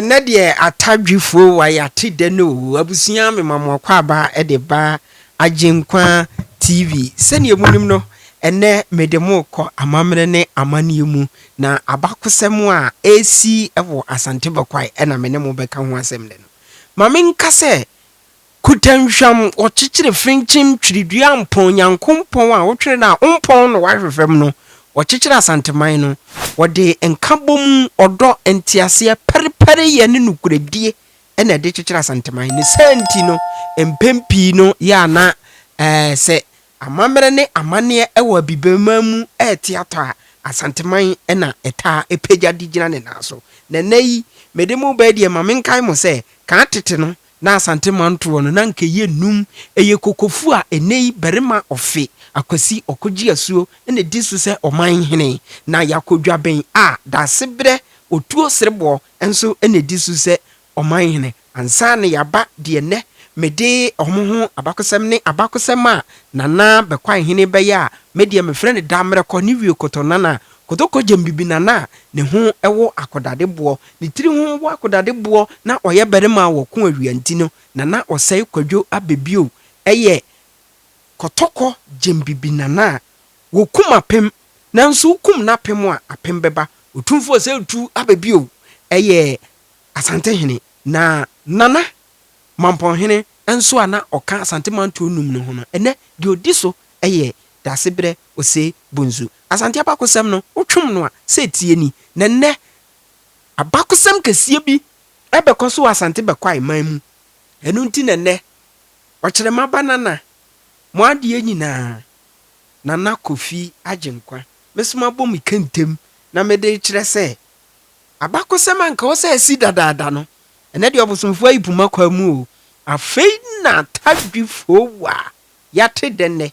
na de atadwifo wa yate de no abusia me mamokwa aba de ba agenkwa TV sene emunim no ene medemo ko amamre ne amane mu na abakosem a AC ewo Asante Bekwai ena mene mo beka ho asem de no mame nka se kutanhwam ochikire finchim twiridua mpon yankompon a wotwere na ompon no wahwefem no ochikire Asantiman no wode enkabom odo entiase periperi ye ne nukuredie ena de chikire Asantiman ne senti no empempi no ya na se amamre ne amane ewa bibemamu etiato Asantiman ena eta epeja digina ne naso na nayi medemu ba die mamenkai mo se ka tete no na Asantiman to no na nke ye num eye Kokofu a enei berema ofe akwasi okoji asuo ene disu se Omanhene na Juaben a da sebre otuo serebo enso ene disu se Omanhene ansa ne yaba de ne mede omoho abakosem ne abakosem a Nana Bekwai hene beya media me friend damre ko ni wi kotonana kotoko jembibi nana ne ho ewo akodadebo ne tiri ho wo akodadebo na oye berema wo ko awianti no Nana Osei Kwadwo Abebio eye kotoko jembibi nana wo kuma pem nanso kum na pem a apem beba otumfo se tu Abebio eye Asante hene na Nana Mampong hene enso ana oka Asantiman to num no ho no ene de odiso eye da sebre ose bunzu Asante abakosem no otwum no a setie ni na ne abakosem kasie bi ebekoso Asante Bekwai manmu enu nti na ne okere mabanana mo ade nyina Nana Kofi agenkwa mesoma bom kentem na mede kire se abakosem anka wo se asi dadada no ene de obosomfo ayipuma kwa mu o afei na tadwifo wa yate denne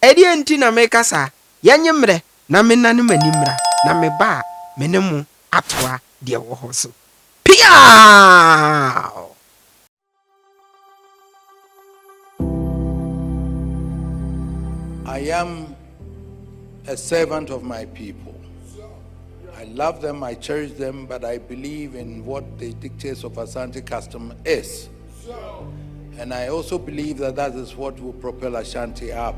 edi enti na mekasa yanyemre na menane manimra na meba menemu atwa de wo hoso pia. I am a servant of my people. I love them, I cherish them, but I believe in what the dictates of Asante custom is. And I also believe that that is what will propel Ashanti up.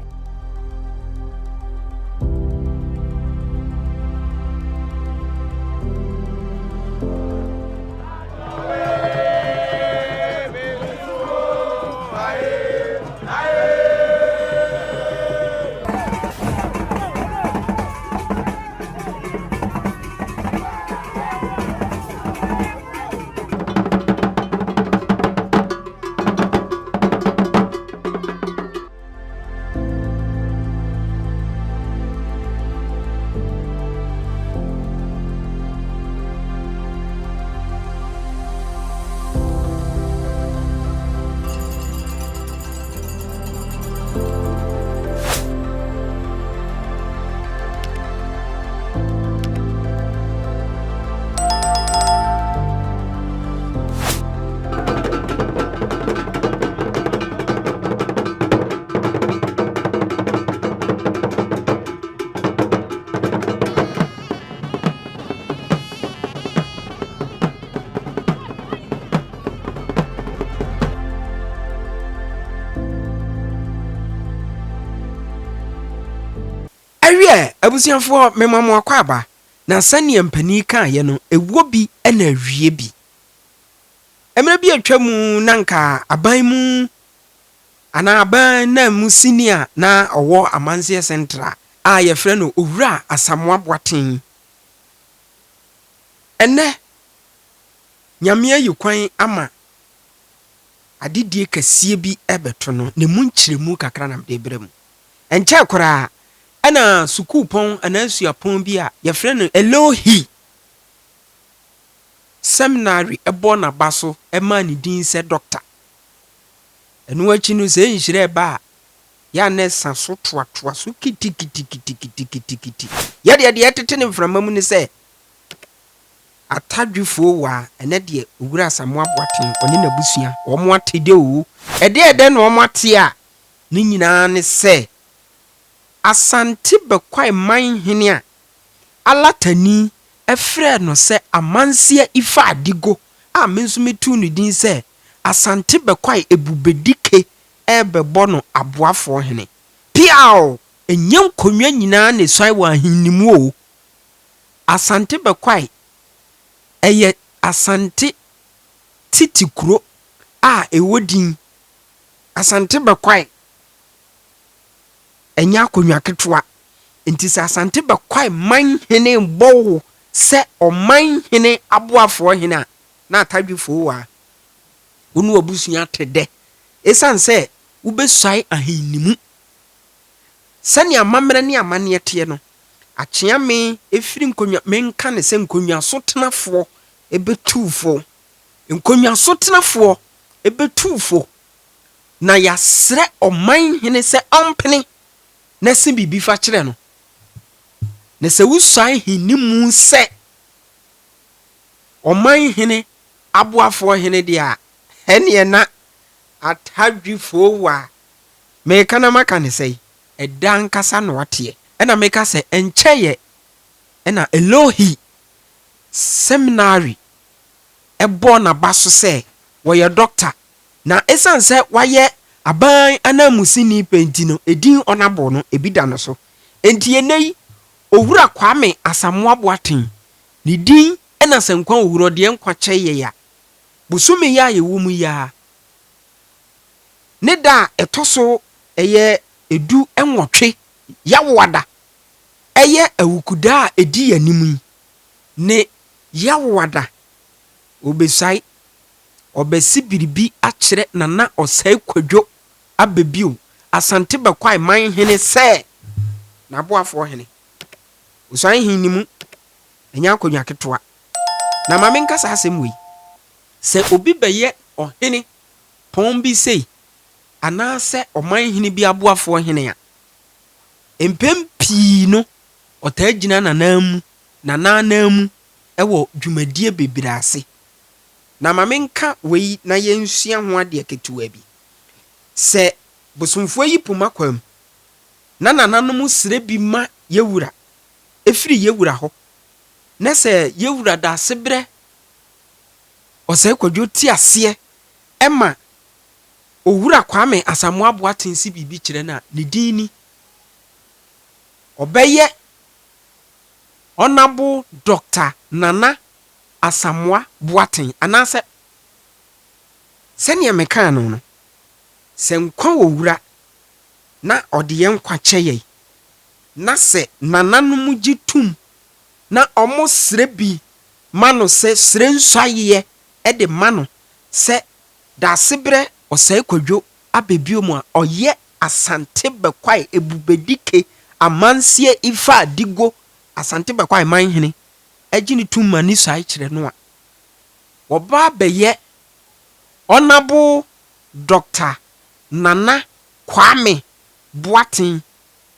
Abusianfo memamo akwaba na sane empani kan ye no ewo bi na awie bi emre bi atwamu nanka aban mu ana aban na mu senior na owo amanse central a ye frɛ no owura Asamoah-Boateng ene nyame ayi kwan ama adidie kasie bi ebeto no ne mu nkyiremu kakra na de brem enche kora ana sukupon anasuapon bi a ye frɛ no Elohi seminary ebo na baso ema ni din se doctor enu achi no se nhire ba ya nesa so toatoa so kiti ya de etete ne mframamu ni se atadwifo wa ene de owura Asamoah-Boateng oni na busua wo mo atede o ede na wo mo ate a ni nyina ne se Asante Bekwai Manhene a alatani efre no se amansie ifa adigo a menso metu no din se Asante Bekwai ebubedike ebebo no Aboafoɔhene piao enyam konwa nyina ne sɔe wa hinnimu o. Asante Bekwai eye Asante titikuro a ewodin Asante Bekwai enya konwa ketwa enti se Asante Bekwai manhene bowo se Omanhene Aboafoɔhene a na atadwefo wa wonu abusua tede esan se ubesai ahinnimu sani amamre ne amane te no akyea me efiri nkonwa menka ne se nkonwa so tenafo ebetufo nkonwa so tenafo ebetufo na yasre Omanhene se ompene na se bibi fa kire no na se wusai hinnimu se Omanhene Aboafoɔhene dia ene na atadwifo wa meka na maka ne sei edan kasa no wate ena meka se encheye ena Elohi seminary ebo na baso se woye doctor na esan se waye aban anamusini penti no edin onabo no ebida no so enti enei owura Kwame Asamoah-Boateng ni din ena senkwa owuro de enkwa kyeye ya busumi ya yewumu ya ne da etoso eye edu enwotwe yawada eye awukuda edi animu ne yawada obesai obesi biribi akyere Nana Osei Kwadwo Abebio Asante Bekwai Manhene se na Aboafoɔhene usai hinimu enya konwa ketwa na mamenka sa asem wi se obi beye ohene pon bi sei ana se Omanhene bi Aboafoɔhene a empem pii no otagina nananamu ewo dwumadie bebirase na mamenka wei na yensua ho ade ketewa bi se bosomfo yi puma kwam na nananom sire bi ma yewura efiri yewura ho na se yewura da sebre Osei Kwadwo ti ase ema owura Kwame Asamoah-Boateng si bibi kire na ne dini obeye Honorable Dr. Nana Asamoah-Boateng anase sene meka no se nkwa owura na ode nkwa kyeye na se nananom gitum na omo sire bi mano se sire nsuaye ede mano se da sebre Osei Kwadwo Abebio mu a oye Asante Bekwai ebubedike amansie ifa adigo Asante Bekwai Manhene agini tumma ni sai kire no a oba beye Honorable Dr. Nana Kwame Boateng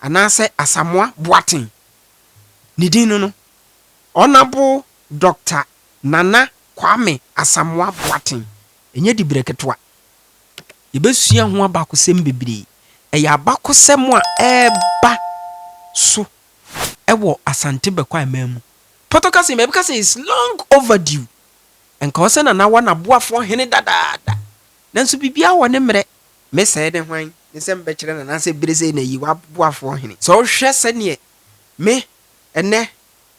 anase Asamoah-Boateng ni dinu no Honorable Dr. Nana Kwame Asamoah-Boateng enye di breketwa yebesua ho abakosem bebre eya abakosem a eba so ewo Asante Bekwai mamu potokasi mebekase is long overdue enka wose na wana Aboafoɔhene dadaada nanso bibia wone mre mesɛ de hwan ne sem be kire na se breze na yi wa Aboafoɔhene so hwɛ sɛ ne me ene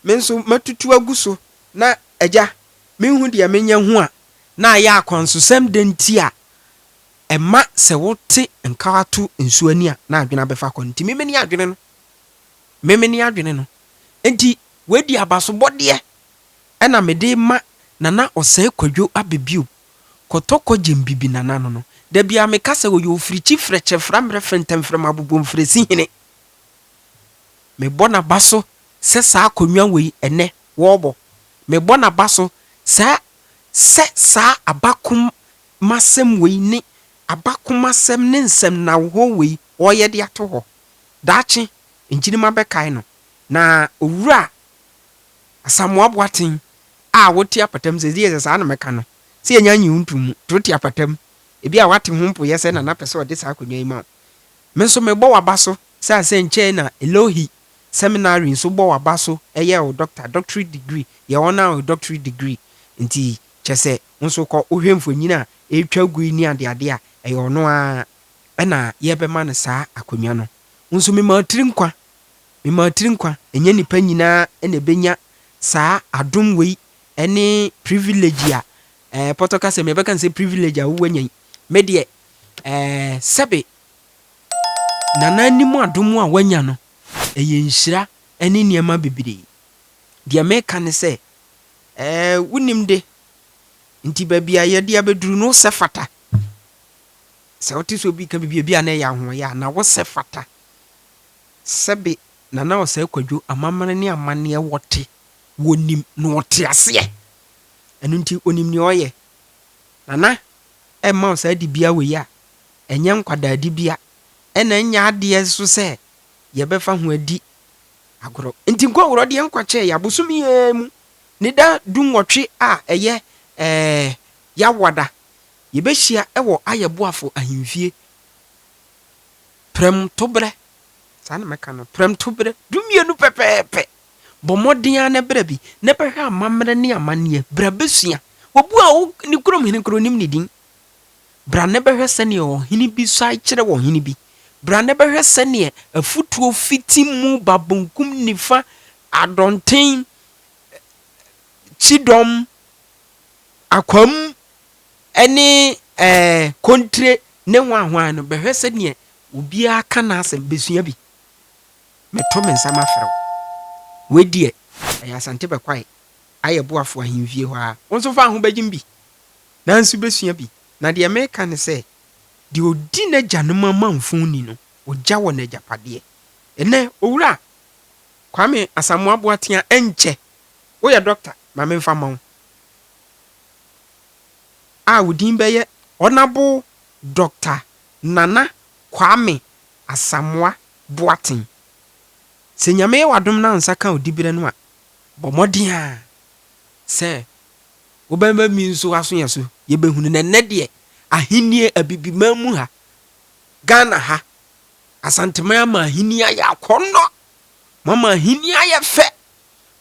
menso matutu aguso na agya menhu de menya hu a na ya akwanso sem denti a ema se wote nkawatu nsuani a na adwena befa kwanti memeni adwene no enti wedi abaso bode ena mede ma Nana Osei Kwadwo Abebio kotoko jembibi nana no da bia me kasa wo yo frichi freche framre fentemfrem abubom fresi hene me bona baso se sa akonwa wei ene wobo me bona baso sa abakum masem wei ni abakum masem ne nsem na wo wei oye de ato ho daachi njinima bekai no na owura Asamoah-Boateng a wotia patam ze die sa na meka no se enya nyi untum totia patam ebi a wate humpo yese na pese ode sa akonwa ima menso me bo wabaso sa se nche na Elohi seminary nso bo wabaso eye o doctorate degree ye wona o doctorate degree nti chese nso ko ohwemfo nyina etwa gu ni ade a eye ono a na ye be ma no saa akonwa no nso me matiri nkwa enye nipa nyina na benya saa adom wei ene privilege a potoka se me be kan se privilege a wo wanyan me de sebe nananim adom a wanya no eye nhyira ene niema bibiri de me kan se wunim de nti ba bia ye de abeduru no se fata se otiso bi ka bibia na ya ho ya na wo se fata sebe Nana Osei Kwadwo amamane ne amane wote wonim no wote ase enu nti onim ne oye nana ma Osei di bia we ya enye nkwada di bia ena nya ade so se ye befa ho adi agoro nti nko woro de nkwache ya busumi mu ne da dunwotwe a eye ya wada ye behia ewo ayeboafo ahemfie prem tobre sana meka no prem tobre dumienu pepepe bomodin na bra bi ne behwa amamre ne amane bra besua obu a ni krom hene kronim ne din bra ne behwa sene o hene bi so ai kire wo hene bi bra ne behwa sene afutuo fitimu babonkum nifa adonten chidom akwam ene kontre ne hwan no behwa sene obi aka na asem besua bi meto mensama frɛw wedie Asante Bekwai ayeboafo ahemfie hɔ a wonso fa ho bagim bi nanso besua bi na de me ka ne sɛ de odi na gyanoma manfoni no ogya wɔ na japade ene owura Kwame Asamoah-Boateng enche wo yɛ doctor ma me mfa ma a wodin bɛyɛ honorable Dr. Nana Kwame Asamoah-Boateng se nyame wadom na nsa ka odibire no a bomodin a se wobamba mi nso aso yeso ye behunu na ne de ahenie abibimamu ha Ghana ha Asantiman ma ahenie ya akono mama ahenie ya fe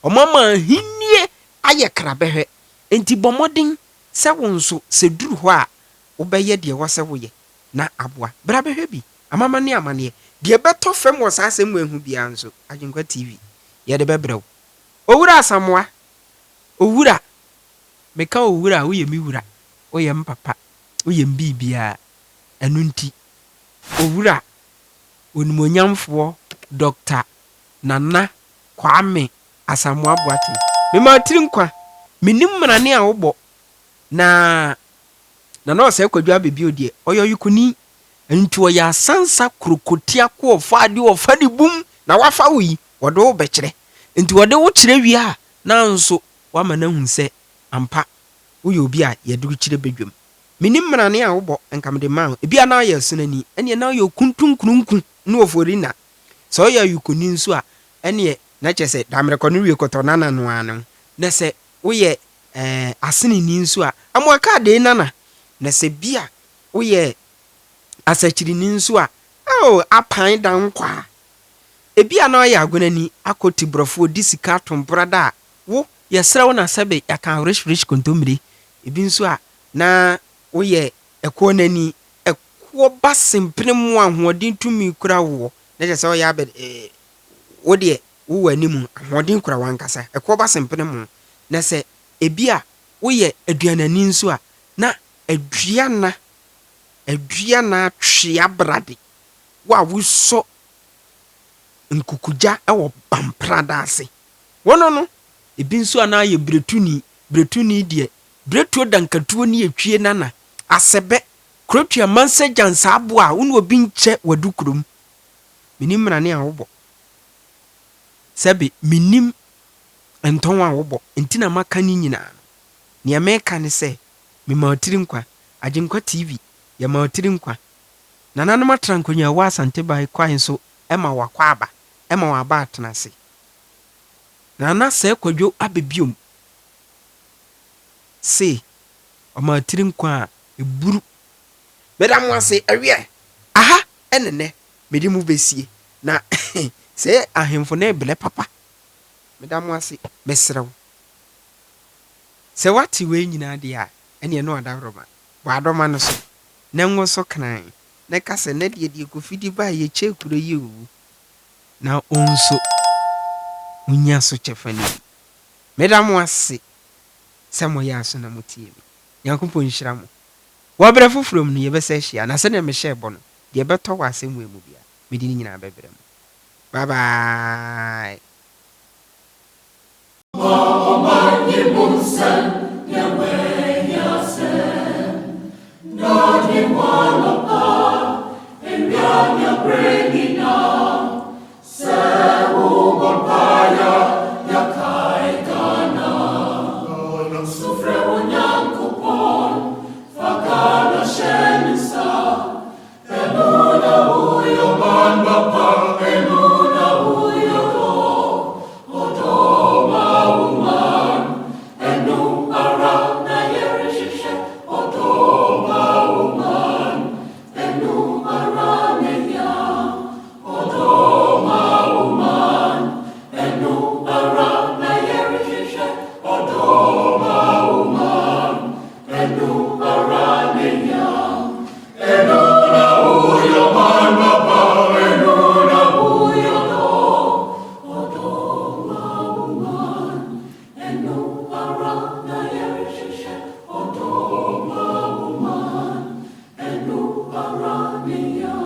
o mama ahenie aye krabehwe enti bomodin se wonso se duru ho a wobeye de wo se woye na aboa bra behwe bi amama ne amane de beto fem wo sa asem ehu bia nso Agyenkwa TV ye de bebrew owura Asamoah owura meka owura wo ye mi wura wo ye mpapa wo ye mbibia enu nti owura onimonyamfo Dr. Nana Kwame Asamoah-Boateng me ma tirinkwa minim mrane a wobo na Nana Osei Kwadwo Abebio de oyoyukuni nti ya sansa krokotia ko faade ofade bum na wafa wi wode wo bekire nti wode wo kire wi a na nso wama na hu se ampa wo ye obi a ye de kire bedwam minim mrane a wobo enkamde ma ebi na ya sunani ene na ye kuntunkunkun na ofori na so ya yukuni nso a ene na chese damre kono wi koto nana no anu na se wo ye asene ni nso a amoaka de nana na se bia wo ye asachiri ni nso a apan dan kwa ebia na ya agonani akoti brofo disika tombrada wo yesra wo na sebe yakan rich kontomire ebi nso a na wo ye ekonani ekwo basempene mu ahoden tumi kura wo na jese wo ya be wo de wo wani mu ahoden kura wankasa ekwo basempene mu na se ebia wo ye aduanani nso a na aduana twia brade wa wuso nkukuja ewo bamprada ase wono no ebi nso ana ye bretuni die bretuo dankatuo ni etwie nana asebe krotua manse jansa abo a wonu obi nche wadukrum minim mrane a wobo sebe minim enton a wobo entina maka ni nyina ne ameka ne se me maotiri nkwa Agyenkwa TV ya maotiri nkwa nananom atrankonya wa Asante Bekwai nso ema wakwa aba ema waba atenase Nana Osei Kwadwo Abebio se o maotiri nkwa eburu medam wase awie aha enene mede mu besie na Say ahemfo na ebele papa. Meda mo ase mesrew. Se wati we nyina de a ene no adaroma. Wa adoma no so. Na nwo so kran. Na ka se na de kofidi ba ye chekuro yi o. Na onso unya so chefani. Meda mo ase se mo ya so na motie mi. Yankopon hyira mo. Wa bere foforo mu no ye besa hia na se na me hye bo no. De beto wa asem we mu bia. Me di nyina bebere mu. Bye bye.